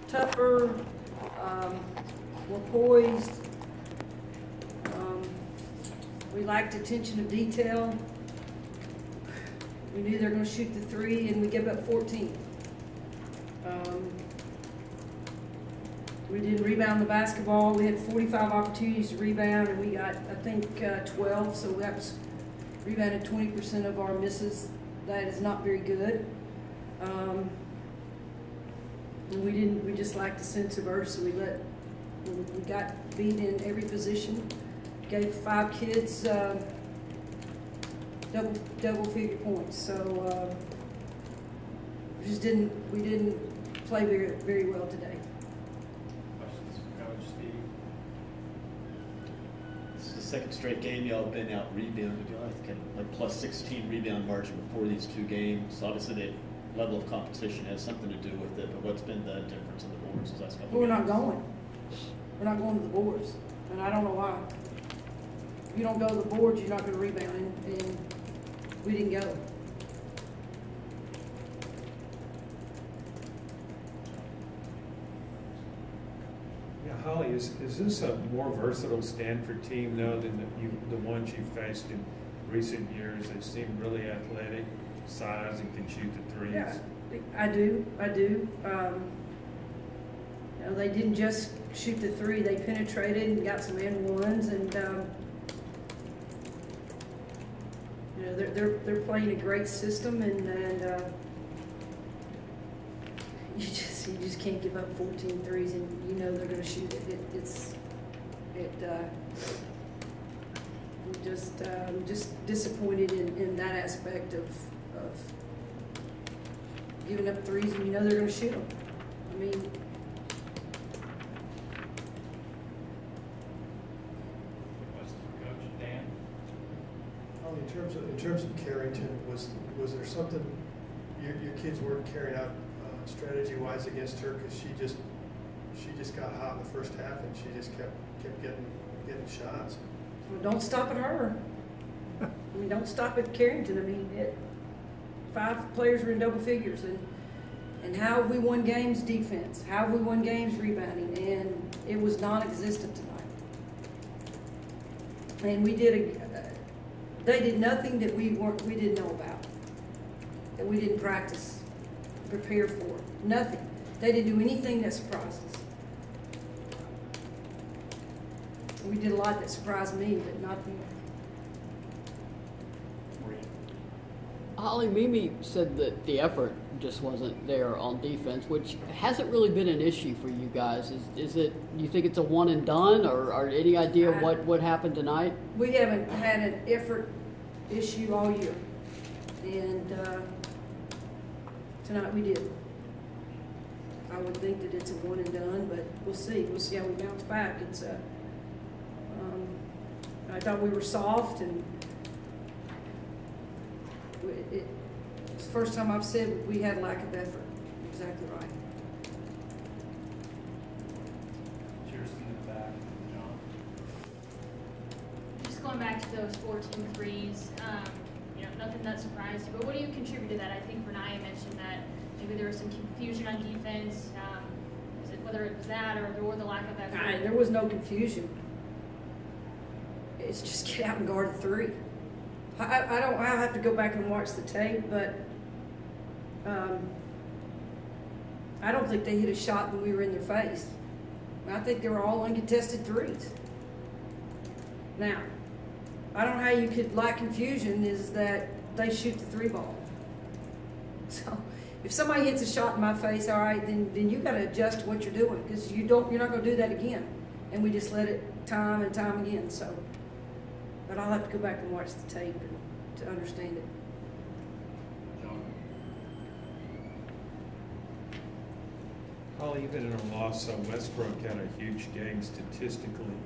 tougher, more poised. We liked attention to detail. We knew they were going to shoot the three, and we gave up 14. We didn't rebound the basketball. We had 45 opportunities to rebound, and we got, I think, 12. So that was rebounded 20% of our misses. That is not very good. And we just lacked a sense of urgency. We got beat in every position. Gave 5 kids double figure points. So we didn't play very well today. Questions for Coach Steve? This is the second straight game y'all have been out rebounded. Y'all had like plus 16 rebound margin before these 2 games. So obviously the level of competition has something to do with it. But what's been the difference in the boards these last couple We're games? not going. We're not going to the boards, and I don't know why. If you don't go to the boards, you're not going to rebound, and we didn't go. Yeah, Holly, is this a more versatile Stanford team now than the ones you faced in recent years? They seem really athletic, size, and can shoot the threes. Yeah, I do. You know, they didn't just shoot the three; they penetrated and got some and ones, and you know, they're playing a great system, and you just can't give up 14 threes, and you know they're going to shoot it. I'm just disappointed in that aspect of giving up threes, and you know they're going to shoot them. I mean, Questions for Coach Dan? Well, in terms of Carrington, was there something your kids weren't carrying out strategy-wise against her, because she just got hot in the first half and she just kept getting shots? well, don't stop at her. I mean, don't stop at Carrington. I mean, 5 players were in double figures, and how have we won games? Defense. How have we won games? Rebounding, and it was non-existent tonight. And they did nothing that we didn't know about, that we didn't practice, prepare for. Nothing. They didn't do anything that surprised us. We did a lot that surprised me, but not them. Holly, Mimi said that the effort just wasn't there on defense, which hasn't really been an issue for you guys. Is it? You think it's a one and done, or any idea what happened tonight? We haven't had an effort issue all year, and tonight we did. I would think that it's a one and done, but we'll see. We'll see how we bounce back. I thought we were soft, and it's the first time I've said we had lack of effort. Exactly right. Cheers in the back, John. Just going back to those 14 threes, you know, nothing that surprised you, but what do you contribute to that? I think Renaya mentioned that maybe there was some confusion on defense. Whether it was that or the lack of effort? There was no confusion. It's just get out and guard the three. I'll have to go back and watch the tape, but I don't think they hit a shot when we were in their face. I think they were all uncontested threes. Now, I don't know how you could lack confusion is that they shoot the 3 ball. So if somebody hits a shot in my face, all right, then you got to adjust what you're doing, because you're not going to do that again. And we just let it time and time again. So, but I'll have to go back and watch the tape to understand it. John. Holly, even in a loss, Westbrook had a huge game statistically.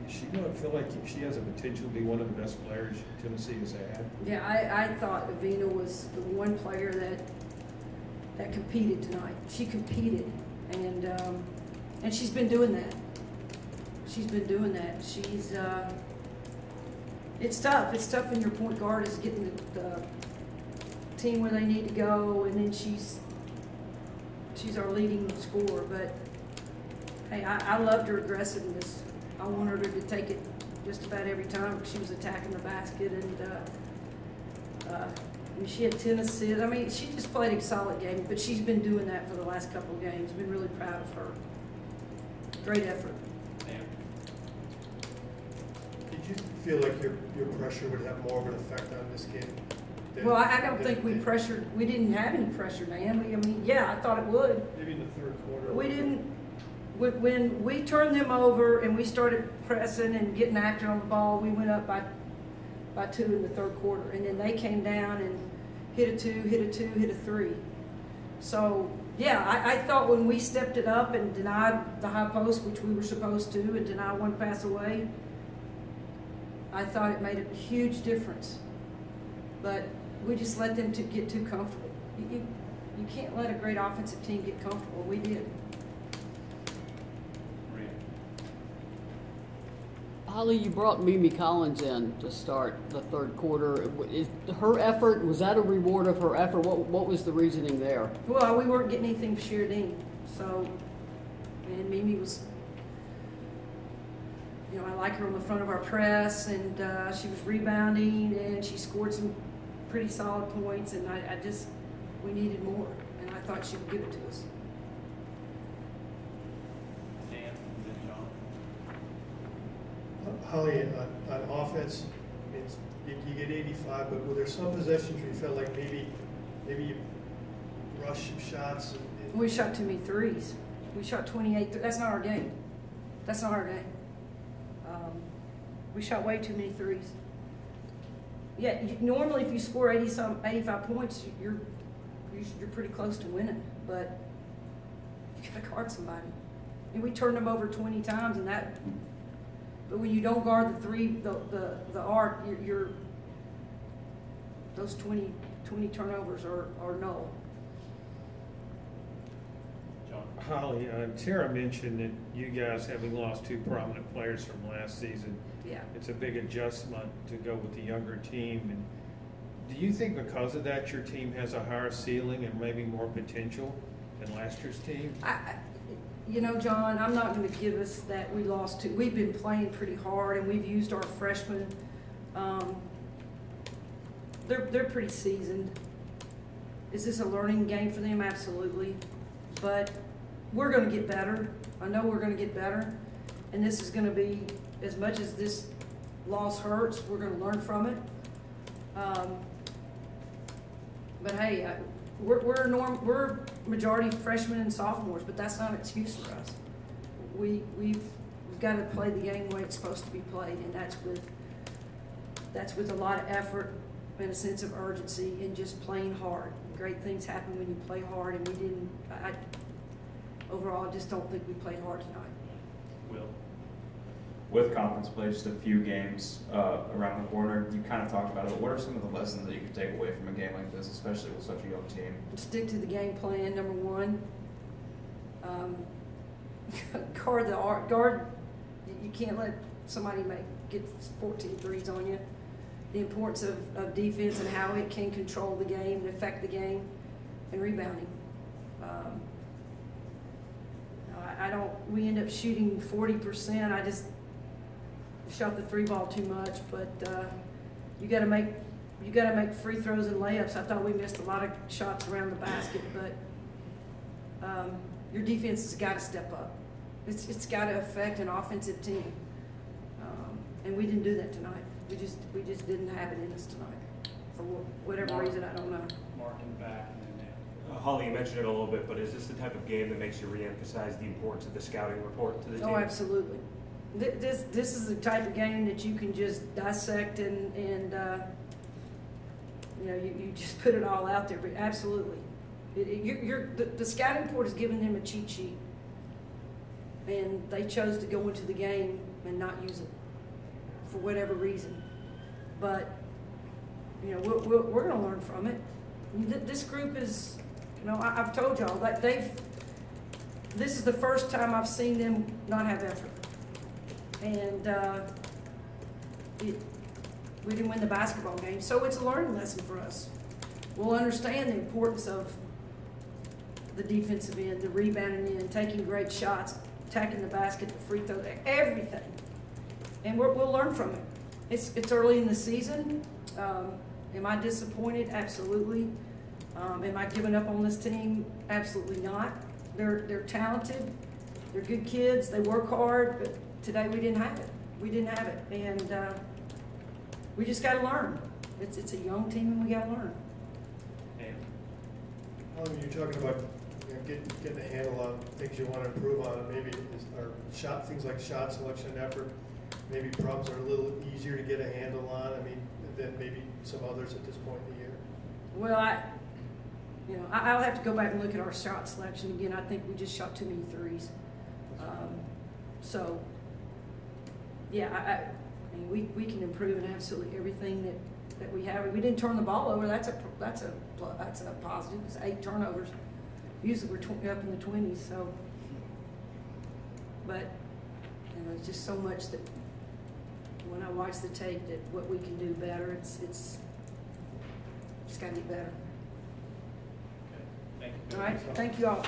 She don't feel like she has a potential to be one of the best players Tennessee has had. Yeah, I thought Avina was the one player that competed tonight. She competed, and she's been doing that. She's been doing that. It's tough. It's tough when your point guard is getting the team where they need to go, and then she's she's our leading scorer. But hey, I loved her aggressiveness. I wanted her to take it just about every time she was attacking the basket, and I mean, she had 10 assists. I mean, she just played a solid game, but she's been doing that for the last couple of games. Been really proud of her. Great effort. Dan? Did you feel like your pressure would have more of an effect on this game? Well, I don't think we didn't have any pressure, Dan. I mean, yeah, I thought it would. Maybe in the third quarter. We didn't. When we turned them over and we started pressing and getting after on the ball, we went up by 2 in the third quarter, and then they came down and hit a 2, hit a 2, hit a 3. So yeah, I thought when we stepped it up and denied the high post, which we were supposed to, and denied one pass away, I thought it made a huge difference. But we just let them get too comfortable. You can't let a great offensive team get comfortable. We did. Maria? Holly, you brought Mimi Collins in to start the third quarter. Is her effort, was that a reward of her effort? What was the reasoning there? Well, we weren't getting anything for Sheardine, so, and Mimi was, you know, I like her on the front of our press, and she was rebounding, and she scored some pretty solid points, and we needed more, and I thought she would give it to us. Dan, and then John? Holly, on offense, I mean, you get 85, but were there some possessions where you felt like maybe you rushed some shots? We shot too many threes. We shot 28. That's not our game. That's not our game. We shot way too many threes. Yeah, normally if you score 85 points, you're pretty close to winning, but you got to guard somebody. And we turned them over 20 times, and that. But when you don't guard the three, the arc, you're those 20 turnovers are null. John? Holly, Tara mentioned that you guys, having lost 2 prominent players from last season, Yeah. it's a big adjustment to go with the younger team. And do you think because of that your team has a higher ceiling and maybe more potential than last year's team? You know, John, I'm not going to give us that we lost 2. We've been playing pretty hard, and we've used our freshmen. They're pretty seasoned. Is this a learning game for them? Absolutely. But we're going to get better. I know we're going to get better. And this is going to be, as much as this loss hurts, we're going to learn from it. But hey, we're majority freshmen and sophomores, but that's not an excuse for us. We've got to play the game the way it's supposed to be played, and that's with a lot of effort and a sense of urgency and just playing hard. Great things happen when you play hard, and we didn't. Overall, I just don't think we played hard tonight. Will? With conference play, just a few games around the corner, you kind of talked about it, but what are some of the lessons that you can take away from a game like this, especially with such a young team? Stick to the game plan, number one. Guard. You can't let somebody get 14 threes on you. The importance of defense and how it can control the game and affect the game, and rebounding. We end up shooting 40%. I just shot the 3-ball too much, but you got to make free throws and layups. I thought we missed a lot of shots around the basket, but your defense has got to step up. It's got to affect an offensive team, and we didn't do that tonight. We just didn't have it in us tonight for whatever reason. I don't know. Mark in the back, and then Dan. Holly, you mentioned it a little bit, but is this the type of game that makes you reemphasize the importance of the scouting report to the team? Oh, absolutely. This is the type of game that you can just dissect and you know, you just put it all out there. But absolutely, the scouting report is giving them a cheat sheet, and they chose to go into the game and not use it for whatever reason. But you know, we're going to learn from it. This group is, you know, I've told y'all that this is the first time I've seen them not have effort. And we didn't win the basketball game, so it's a learning lesson for us. We'll understand the importance of the defensive end, the rebounding end, taking great shots, attacking the basket, the free throw, everything. And we'll learn from it. It's early in the season. Am I disappointed? Absolutely. Am I giving up on this team? Absolutely not. They're talented. They're good kids. They work hard. But today we didn't have it. We didn't have it, and we just got to learn. It's a young team, and we got to learn. When you're talking about getting a handle on things you want to improve on, maybe things like shot selection and effort, maybe problems are a little easier to get a handle on. I mean, than maybe some others at this point in the year. Well, I'll have to go back and look at our shot selection again. I think we just shot too many threes. So, yeah, I mean, we can improve in absolutely everything that we have. We didn't turn the ball over. That's a positive. It's 8 turnovers. Usually we're up in the 20s. So, but it's just so much that when I watch the tape, that what we can do better. It's just got to get better. Okay. Thank you. All right. Thank you all.